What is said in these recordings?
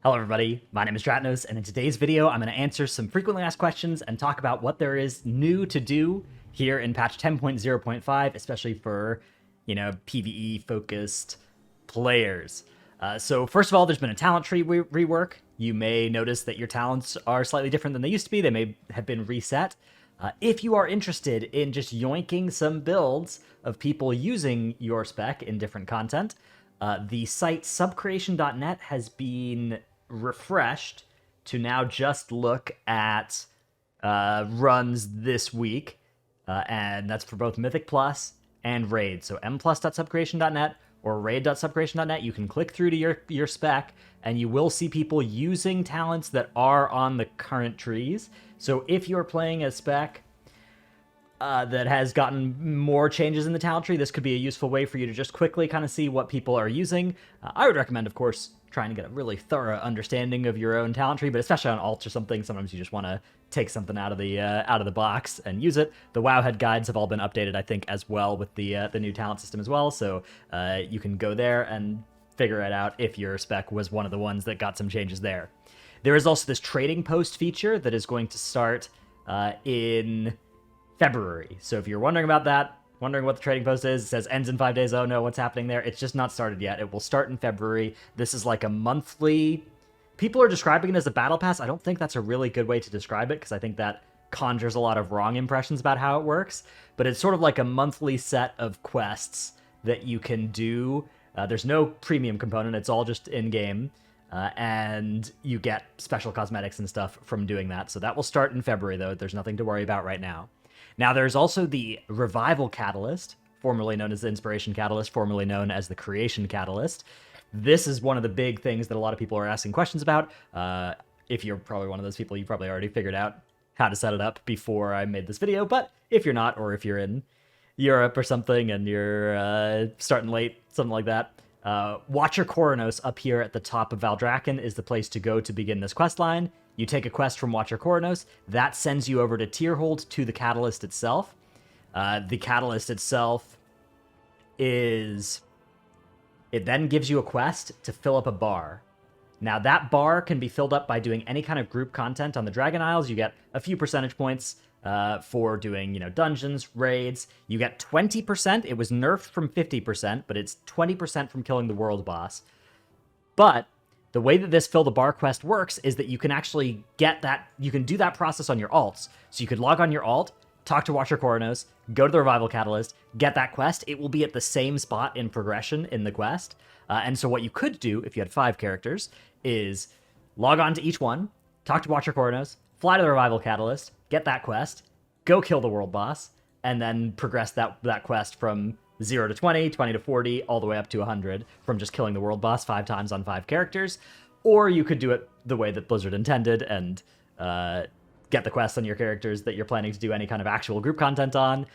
Hello everybody, my name is Dratnos, and in today's video I'm going to answer some frequently asked questions and talk about what there is new to do here in patch 10.0.5, especially for, PvE-focused players. So first of all, there's been a talent tree rework. You may notice that your talents are slightly different than they used to be. They may have been reset. If you are interested in just yoinking some builds of people using your spec in different content, the site subcreation.net has been refreshed to now just look at runs this week, and that's for both Mythic Plus and Raid. So mplus.subcreation.net or raid.subcreation.net, you can click through to your spec, and you will see people using talents that are on the current trees. So if you're playing a spec that has gotten more changes in the talent tree, this could be a useful way for you to just quickly kind of see what people are using. I would recommend, of course, trying to get a really thorough understanding of your own talent tree, but especially on alts or something, sometimes you just want to take something out of the box and use it. The Wowhead guides have all been updated, I think, as well with the new talent system as well, so you can go there and figure it out if your spec was one of the ones that got some changes there. There is also this trading post feature that is going to start in February. So if you're wondering about that, wondering what the trading post is, it says ends in 5 days. Oh no, what's happening there? It's just not started yet. It will start in February. This is like a monthly... People are describing it as a battle pass. I don't think that's a really good way to describe it, because I think that conjures a lot of wrong impressions about how it works. But it's sort of like a monthly set of quests that you can do. There's no premium component. It's all just in-game. And you get special cosmetics and stuff from doing that. So that will start in February, though. There's nothing to worry about right now. Now, there's also the Revival Catalyst, formerly known as the Inspiration Catalyst, formerly known as the Creation Catalyst. This is one of the big things that a lot of people are asking questions about. If you're probably one of those people, you probably already figured out how to set it up before I made this video. But if you're not, or if you're in Europe or something and you're starting late, something like that, Watcher Coronos up here at the top of Valdrakken is the place to go to begin this quest line. You take a quest from Watcher Coronos, that sends you over to Tierhold to the Catalyst itself. The Catalyst itself is... It then gives you a quest to fill up a bar. Now, that bar can be filled up by doing any kind of group content on the Dragon Isles. You get a few percentage points for doing, dungeons, raids. You get 20%. It was nerfed from 50%, but it's 20% from killing the world boss. But the way that this Fill the Bar quest works is that you can actually get that, you can do that process on your alts. So you could log on your alt, talk to Watcher Coronos, go to the Revival Catalyst, get that quest. It will be at the same spot in progression in the quest. And so what you could do, if you had 5 characters, is log on to each one, talk to Watcher Coronos, fly to the Revival Catalyst, get that quest, go kill the world boss, and then progress that quest from 0 to 20, 20 to 40, all the way up to 100 from just killing the world boss 5 times on 5 characters. Or you could do it the way that Blizzard intended and get the quests on your characters that you're planning to do any kind of actual group content on,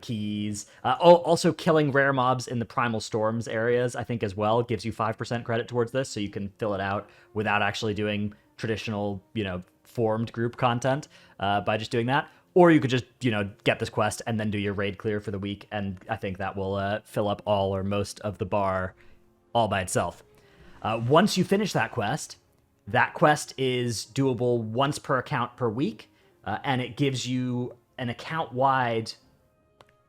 keys. Also, killing rare mobs in the Primal Storms areas, I think, as well, gives you 5% credit towards this, so you can fill it out without actually doing traditional, formed group content by just doing that. Or you could just, get this quest and then do your raid clear for the week, and I think that will fill up all or most of the bar all by itself. Once you finish that quest is doable once per account per week, and it gives you an account-wide...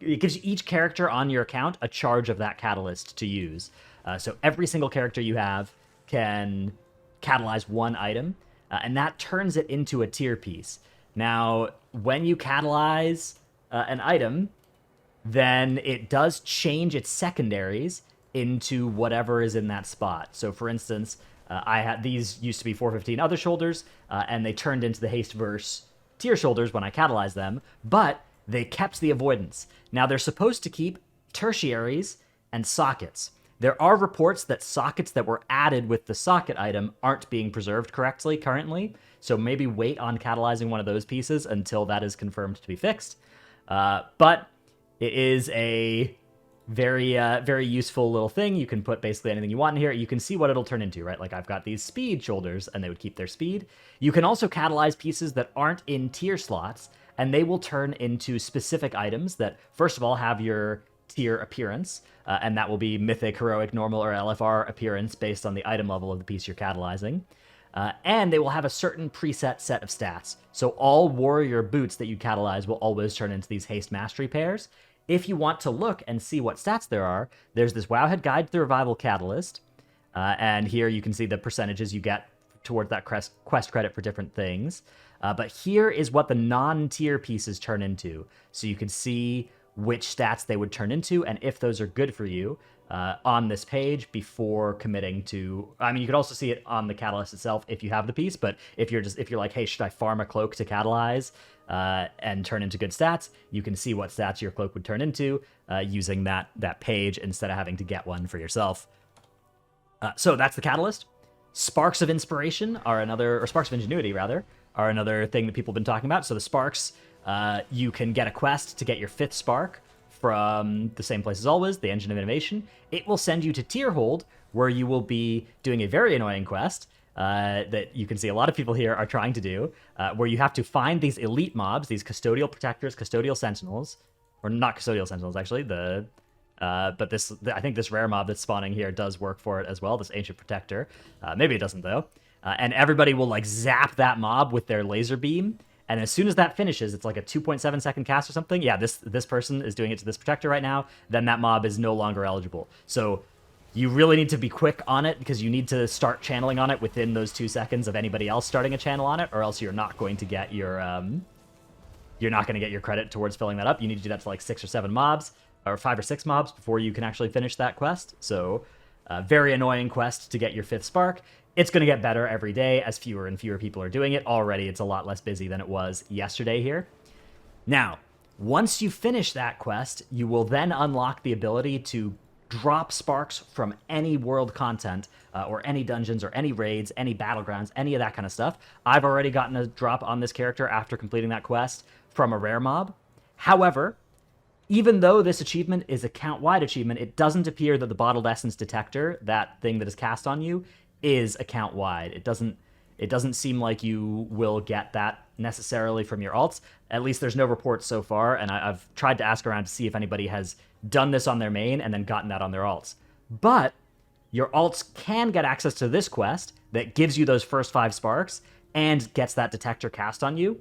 It gives each character on your account a charge of that catalyst to use. So every single character you have can catalyze one item, and that turns it into a tier piece. Now, when you catalyze an item, then it does change its secondaries into whatever is in that spot. So, for instance, I had these used to be 415 other shoulders, and they turned into the haste verse tier shoulders when I catalyzed them, but they kept the avoidance. Now, they're supposed to keep tertiaries and sockets. There are reports that sockets that were added with the socket item aren't being preserved correctly currently, so maybe wait on catalyzing one of those pieces until that is confirmed to be fixed. But it is a very, very useful little thing. You can put basically anything you want in here. You can see what it'll turn into, right? Like I've got these speed shoulders, and they would keep their speed. You can also catalyze pieces that aren't in tier slots, and they will turn into specific items that, first of all, have your tier appearance, and that will be Mythic, Heroic, Normal, or LFR appearance based on the item level of the piece you're catalyzing. And they will have a certain preset set of stats. So all warrior boots that you catalyze will always turn into these haste mastery pairs. If you want to look and see what stats there are, there's this Wowhead Guide to the Revival Catalyst. And here you can see the percentages you get towards that quest credit for different things. But here is what the non-tier pieces turn into. So you can see which stats they would turn into and if those are good for you on this page before committing to... I mean, you could also see it on the catalyst itself if you have the piece, but if you're like, hey, should I farm a cloak to catalyze and turn into good stats, you can see what stats your cloak would turn into using that page instead of having to get one for yourself. So that's the catalyst. Sparks of Inspiration are another, or Sparks of Ingenuity, rather, are another thing that people have been talking about. So the Sparks, you can get a quest to get your 5th Spark from the same place as always, the Engine of Innovation. It will send you to Tierhold, where you will be doing a very annoying quest that you can see a lot of people here are trying to do, where you have to find these elite mobs, these Custodial Protectors, Custodial Sentinels, or not Custodial Sentinels, actually, but I think this rare mob that's spawning here does work for it as well, this Ancient Protector. Maybe it doesn't, though. And everybody will, like, zap that mob with their laser beam, and as soon as that finishes, it's like a 2.7 second cast or something. Yeah, this person is doing it to this Protector right now. Then that mob is no longer eligible. So you really need to be quick on it, because you need to start channeling on it within those 2 seconds of anybody else starting a channel on it, or else you're not going to get your credit towards filling that up. You need to do that to like 6 or 7 mobs, or 5 or 6 mobs before you can actually finish that quest. So very annoying quest to get your 5th Spark. It's going to get better every day as fewer and fewer people are doing it. Already, it's a lot less busy than it was yesterday here. Now, once you finish that quest, you will then unlock the ability to drop sparks from any world content, or any dungeons, or any raids, any battlegrounds, any of that kind of stuff. I've already gotten a drop on this character after completing that quest from a rare mob. However, even though this achievement is a count-wide achievement, it doesn't appear that the Bottled Essence Detector, that thing that is cast on you, is account-wide. It doesn't seem like you will get that necessarily from your alts. At least there's no reports so far, and I've tried to ask around to see if anybody has done this on their main and then gotten that on their alts. But your alts can get access to this quest that gives you those first 5 sparks and gets that detector cast on you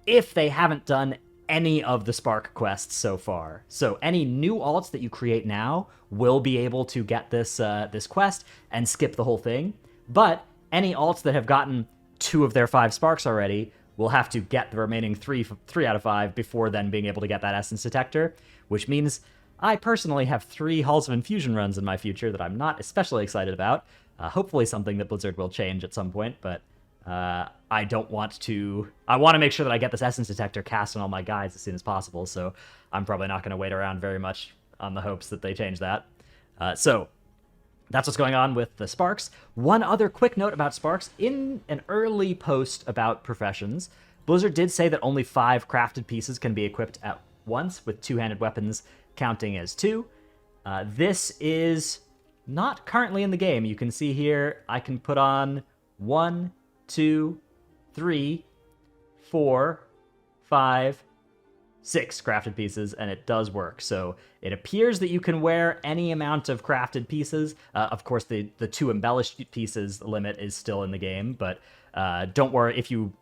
if they haven't done any of the spark quests so far. So any new alts that you create now will be able to get this quest and skip the whole thing. But any alts that have gotten 2 of their 5 sparks already will have to get the remaining 3 out of 5 before then being able to get that essence detector, which means I personally have 3 Halls of Infusion runs in my future that I'm not especially excited about. Hopefully something that Blizzard will change at some point, but I don't want to... I want to make sure that I get this essence detector cast on all my guys as soon as possible, so I'm probably not going to wait around very much on the hopes that they change that. So that's what's going on with the Sparks. One other quick note about Sparks. In an early post about professions, Blizzard did say that only 5 crafted pieces can be equipped at once, with 2-handed weapons counting as 2. This is not currently in the game. You can see here I can put on 1, 2, 3, 4, 5, 6 crafted pieces, and it does work. So it appears that you can wear any amount of crafted pieces. Of course, the 2 embellished pieces limit is still in the game, but don't worry if you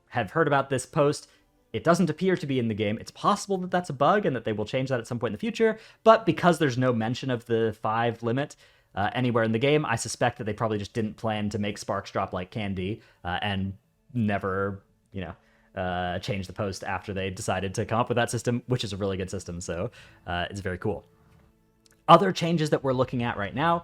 have heard about this post. It doesn't appear to be in the game. It's possible that that's a bug and that they will change that at some point in the future, but because there's no mention of the 5 limit anywhere in the game, I suspect that they probably just didn't plan to make sparks drop like candy and never, change the post after they decided to come up with that system, which is a really good system, so it's very cool. Other changes that we're looking at right now,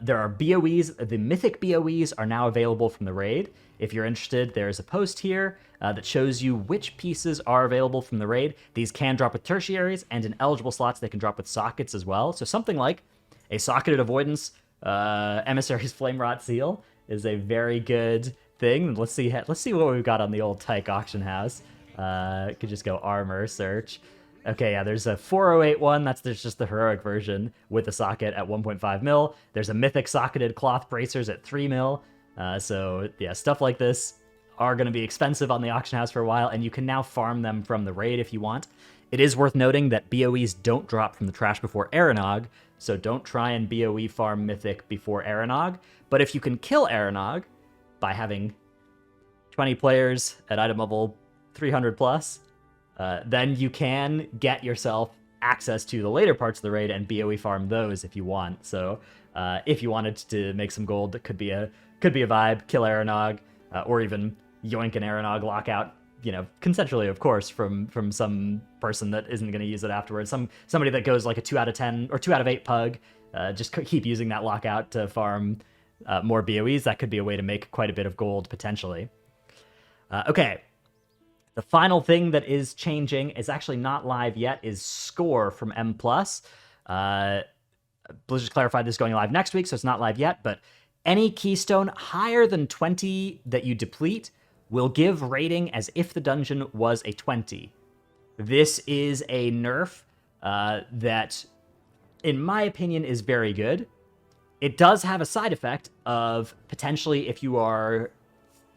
there are BOEs. The Mythic BOEs are now available from the raid. If you're interested, there's a post here that shows you which pieces are available from the raid. These can drop with tertiaries, and in eligible slots they can drop with sockets as well. So something like a socketed avoidance Emissary's Flamerot Seal is a very good thing. Let's see what we've got on the old Tyke auction house. Could just go armor search. Okay, yeah, there's a 408 one. There's just the heroic version with a socket at 1.5 mil. There's a mythic socketed cloth bracers at 3 mil. So yeah, stuff like this are going to be expensive on the auction house for a while, and you can now farm them from the raid if you want. It is worth noting that BOEs don't drop from the trash before Aranog, so don't try and BOE farm Mythic before Aranog. But if you can kill Aranog by having 20 players at item level 300 plus, then you can get yourself access to the later parts of the raid and BOE farm those if you want. So if you wanted to make some gold, that could be a vibe, kill Aranog, or even yoink an Aranog lockout, you know, consensually, of course, from some person that isn't going to use it afterwards. Somebody that goes like a 2 out of 10 or 2 out of 8 pug, just keep using that lockout to farm more BOEs. That could be a way to make quite a bit of gold, potentially. Okay. The final thing that is changing, is actually not live yet, is score from M+. Blizzard clarified this going live next week, so it's not live yet, but any keystone higher than 20 that you deplete will give rating as if the dungeon was a 20. This is a nerf that, in my opinion, is very good. It does have a side effect of potentially if you are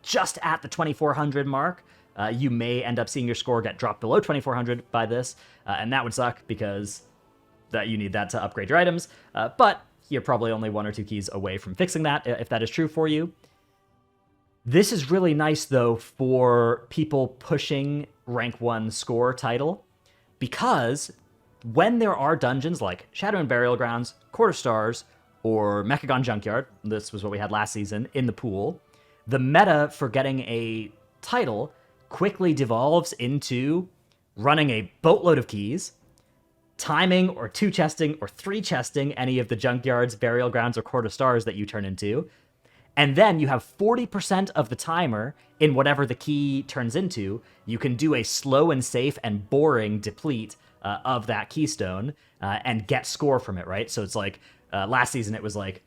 just at the 2400 mark, you may end up seeing your score get dropped below 2400 by this, and that would suck because you need that to upgrade your items, but you're probably only 1 or 2 keys away from fixing that, if that is true for you. This is really nice, though, for people pushing rank 1 score title, because when there are dungeons like Shadow and Burial Grounds, Quarter Stars, or Mechagon Junkyard, this was what we had last season, in the pool, the meta for getting a title quickly devolves into running a boatload of keys, timing or 2-chesting or 3-chesting any of the Junkyards, Burial Grounds, or Quarter Stars that you turn into, and then you have 40% of the timer in whatever the key turns into. You can do a slow and safe and boring deplete of that keystone and get score from it, right? So it's like, last season it was like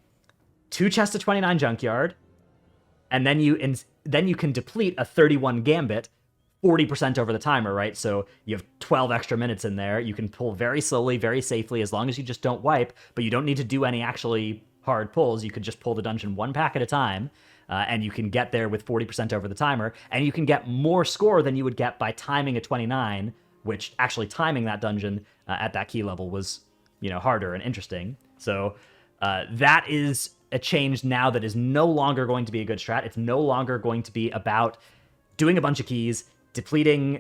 2 chests of 29 Junkyard, and then you can deplete a 31 Gambit 40% over the timer, right? So you have 12 extra minutes in there. You can pull very slowly, very safely, as long as you just don't wipe, but you don't need to do any actually hard pulls. You could just pull the dungeon 1 pack at a time, and you can get there with 40% over the timer, and you can get more score than you would get by timing a 29, which actually timing that dungeon at that key level was, you know, harder and interesting. So that is a change now that is no longer going to be a good strat. It's no longer going to be about doing a bunch of keys, depleting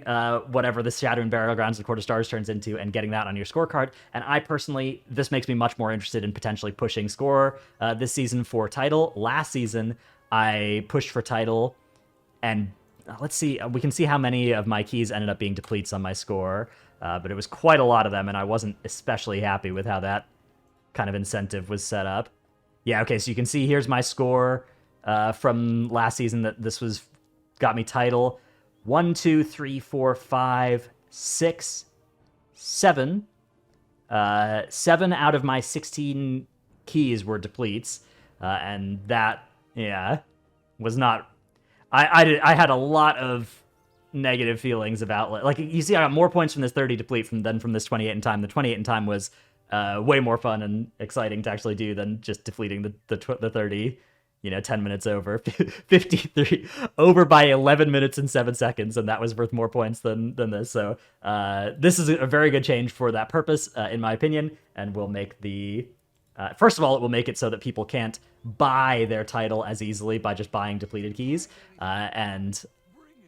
whatever the Shadow and Burial Grounds and Quarter Stars turns into, and getting that on your scorecard. And I personally, this makes me much more interested in potentially pushing score this season for title. Last season, I pushed for title, and let's see, we can see how many of my keys ended up being depletes on my score, but it was quite a lot of them, and I wasn't especially happy with how that kind of incentive was set up. Yeah, okay, so you can see here's my score from last season that this got me title. 1, 2, 3, 4, 5, 6, 7. 7 out of my 16 keys were depletes, and that, yeah, was not. I had a lot of negative feelings about, like you see, I got more points from this 30 deplete than from this 28 in time. The 28 in time was way more fun and exciting to actually do than just defleeting the 30. 10 minutes over, 53 over by 11 minutes and 7 seconds, and that was worth more points than this. So this is a very good change for that purpose, in my opinion, and will make the... first of all, it will make it so that people can't buy their title as easily by just buying depleted keys, and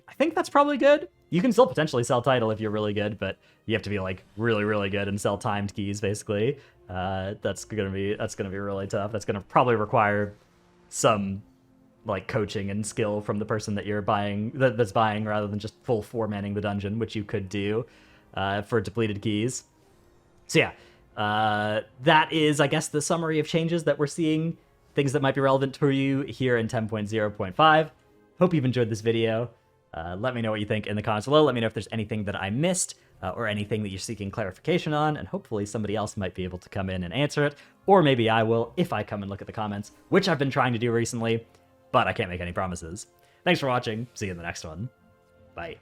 I think that's probably good. You can still potentially sell title if you're really good, but you have to be like really, really good and sell timed keys, basically. That's gonna be really tough. That's gonna probably require some like coaching and skill from the person that you're buying, that's buying, rather than just full 4-manning the dungeon, which you could do for depleted keys. So yeah, that is, I guess, the summary of changes that we're seeing, things that might be relevant to you here in 10.0.5. Hope you've enjoyed this video. Let me know what you think in the comments below. Let me know if there's anything that I missed or anything that you're seeking clarification on, and hopefully somebody else might be able to come in and answer it, or maybe I will if I come and look at the comments, which I've been trying to do recently, but I can't make any promises. Thanks for watching. See you in the next one. Bye.